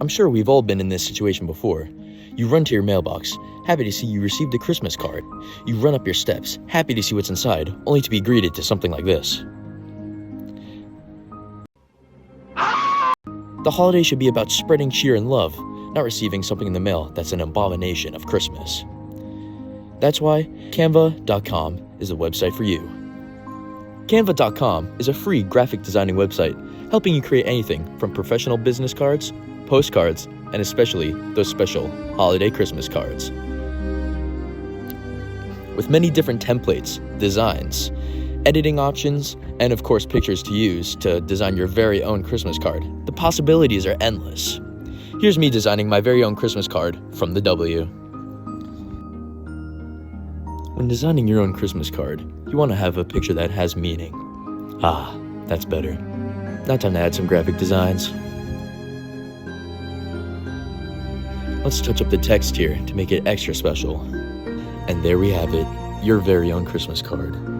I'm sure we've all been in this situation before. You run to your mailbox, happy to see you received a Christmas card. You run up your steps, happy to see what's inside, only to be greeted to something like this. The holiday should be about spreading cheer and love, not receiving something in the mail that's an abomination of Christmas. That's why Canva.com is the website for you. Canva.com is a free graphic designing website helping you create anything from professional business cards, postcards, and especially those special holiday Christmas cards. With many different templates, designs, editing options, and of course pictures to use to design your very own Christmas card, the possibilities are endless. Here's me designing my very own Christmas card from the W. When designing your own Christmas card, you want to have a picture that has meaning. Ah, that's better. Now time to add some graphic designs. Let's touch up the text here to make it extra special. And there we have it, your very own Christmas card.